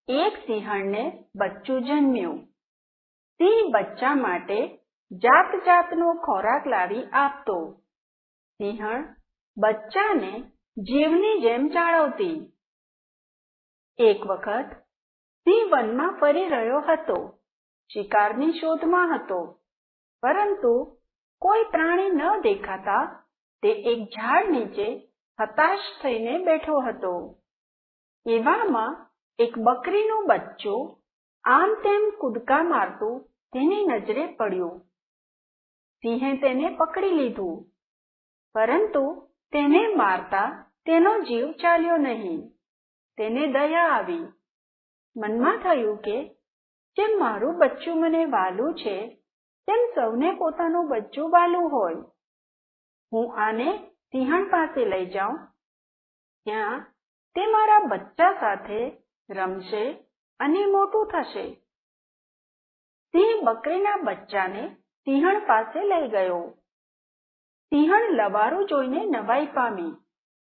એક સિંહણને બચ્ચું જન્મ્યું. સિંહ બચ્ચા માટે જાત જાતનો ખોરાક લાવી આપતો. સિંહણ બચ્ચાને જીવની જેમ જાળવતી. એક વખત સિંહ વનમાં ફરી રહ્યો હતો. શિકારની શોધમાં હતો, પરંતુ કોઈ પ્રાણી ન દેખાતા તે એક ઝાડ નીચે હતાશ થઈને બેઠો હતો. એવામાં એક બકરીનું બચ્ચું આમ તેમ કૂદકા મારતું તેની નજરે પડ્યું. સિંહે તેને પકડી લીધું, પરંતુ તેને મારતા તેનો જીવ ચાલ્યો નહીં. તેને દયા આવી. મનમાં થયું કે જેમ મારું બચ્ચું મને વહાલું છે, તેમ સૌને પોતાનું બચ્ચું વહાલું હોય. હું આને સિંહણ પાસે લઈ જાઉં. ત્યાં તે મારા બચ્ચા સાથે રમશે અને મોટું થશે. સિંહ બકરીના બચ્ચાને સિંહણ પાસે લઈ ગયો. સિંહણ લવારું જોઈને નવાઈ પામી.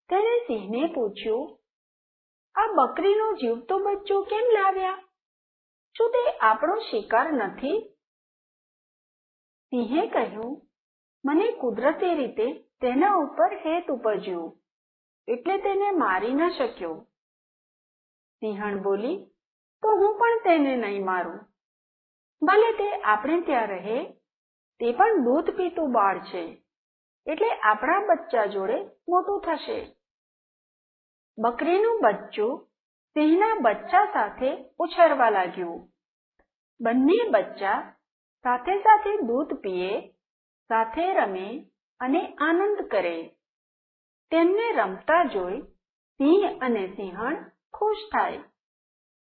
તેણે સિંહને પૂછ્યું, આ બકરીનું જીવતું બચ્ચું કેમ લાવ્યા? શું તે આપણો શિકાર નથી? સિંહે કહ્યું, મને કુદરતી રીતે તેના ઉપર હેત ઉપજ્યું, એટલે તેને મારી ન શક્યો. સિંહણ બોલી, તો હું પણ તેને નહીં મારું. ભલે તે આપણે ત્યાં રહે, તે પણ દૂધ પીતું બાળ છે, એટલે આપણા બચ્ચા જોડે મોટું થશે. બકરીનું બચ્ચું સિંહના બચ્ચા સાથે ઉછરવા લાગ્યું. બંને બચ્ચા સાથે સાથે દૂધ પીએ, સાથે રમે અને આનંદ કરે. તેમને રમતા જોઈ સિંહ અને સિંહણ ખુશ થાય.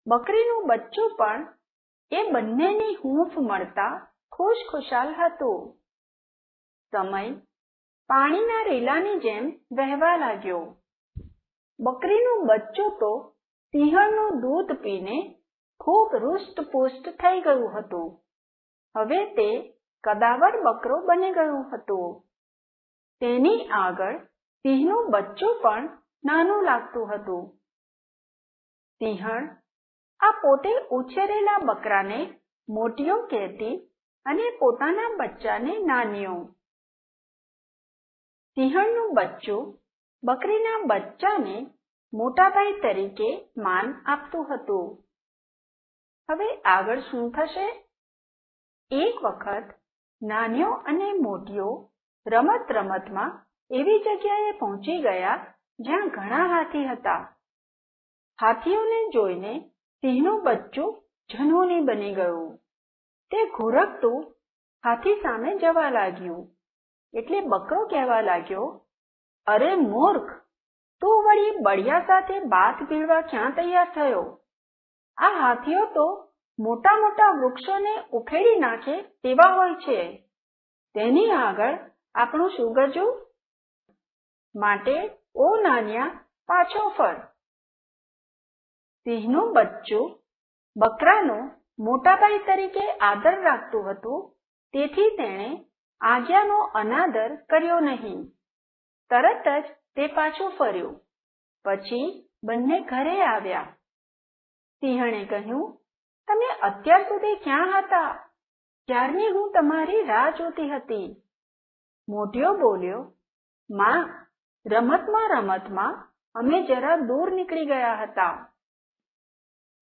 બકરીનું બચ્ચું પણ એ બંનેની હૂંફ મળતા ખુશખુશાલ હતું. સમય પાણીના રેલાની જેમ વહેવા લાગ્યો. બકરીનું બચ્ચું તો સિંહણનું દૂધ પીને ખૂબ રૂષ્ટપુષ્ટ થઈ ગયું હતું. હવે તે કદાવર બકરો બની ગયું હતું. તેની આગળ સિંહનું બચ્ચું પણ નાનું લાગતું હતું. સિંહણ આ પોતે ઉછેરેલા બકરાને મોટીઓ કહેતી અને પોતાના બચ્ચાને નાનીઓ. સિંહણનું બચ્ચું બકરીના બચ્ચાને મોટાભાઈ તરીકે માન આપતું હતું. હવે આગળ શું થશે? એક વખત નાનીઓ અને મોટીઓ રમત રમતમાં એવી જગ્યાએ પહોંચી ગયા જ્યાં ઘણા હાથી હતા. હાથીઓને જોઈને સિંહનું બચ્ચું જનૂની બની ગયું. તે ઘુરકતું હાથી સામે જવા લાગ્યું. એટલે બકરો કહેવા લાગ્યો, અરે મૂર્ખ, તું વળી બળિયા સાથે બાથ ભીડવા ક્યાં તૈયાર થયો? આ હાથીઓ તો મોટા મોટા વૃક્ષોને ઉખેડી નાખે તેવા હોય છે. તેની આગળ આપણું શું ગજું? માટે ઓ નાનિયા, પાછો ફર. સિંહનું બચ્ચું બકરાનો મોટાભાઈ તરીકે આદર રાખતું હતું, તેથી તેણે આજ્ઞાનો અનાદર કર્યો નહીં. તરત જ તે પાછું ફર્યું. પછી બંને ઘરે આવ્યા. સિંહણે કહ્યું, તમે અત્યાર સુધી ક્યાં હતા? ક્યારની હું તમારી રાહ જોતી હતી. મોઢિયો બોલ્યો, માં, રમતમાં અમે જરા દૂર નીકળી ગયા હતા.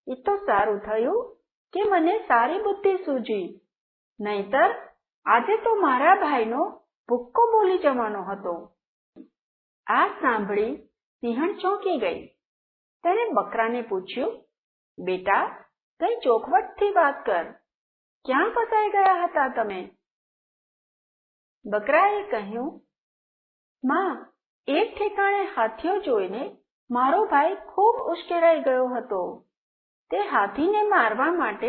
એ તો સારું થયું કે મને સારી બુદ્ધિ સૂજી, નહીતર આજે તો મારા ભાઈનો ભૂક્કો બોલી જવાનો હતો. આ સાંભળી સિંહણ ચોંકી ગઈ. તેણે બકરાને પૂછ્યું, બેટા, કઈ ચોખવટથી વાત કર. ક્યાં ફસાઈ ગયા હતા તમે? બકરાએ કહ્યું, માં, એક ઠેકાણે હાથીઓ જોઈને મારો ભાઈ ખૂબ ઉશ્કેરાઈ ગયો હતો. તે હાથીને મારવા માટે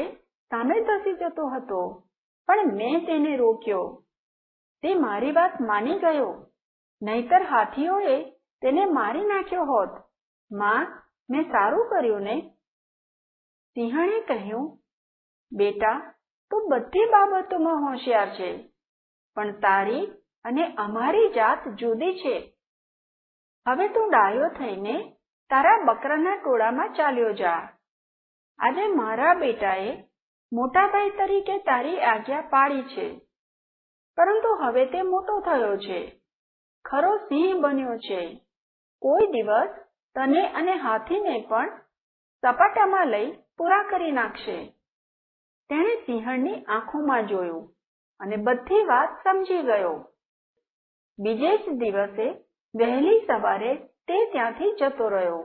સામે ધસી જતો હતો, પણ મેં તેને રોક્યો. તે મારી વાત માની ગયો, નહીતર હાથીઓએ તેને મારી નાખ્યો હોત. માં, મેં સારું કર્યું ને? સિંહણે કહ્યું, બેટા, તું બધી બાબતોમાં હોશિયાર છે, પણ તારી અને અમારી જાત જુદી છે. હવે તું ડાયો થઈને તારા બકરાના ટોળામાં ચાલ્યો જા. આજે મારા બેટાએ મોટાભાઈ તરીકે તારી આજ્ઞા પાળી છે, પરંતુ હવે તે મોટો થયો છે, ખરો સિંહ બન્યો છે. કોઈ દિવસ તને અને હાથીને પણ સપાટામાં લઈ પૂરા કરી નાખશે. તેણે સિંહણની આંખોમાં જોયું અને બધી વાત સમજી ગયો. બીજે જ દિવસે વહેલી સવારે તે ત્યાંથી જતો રહ્યો.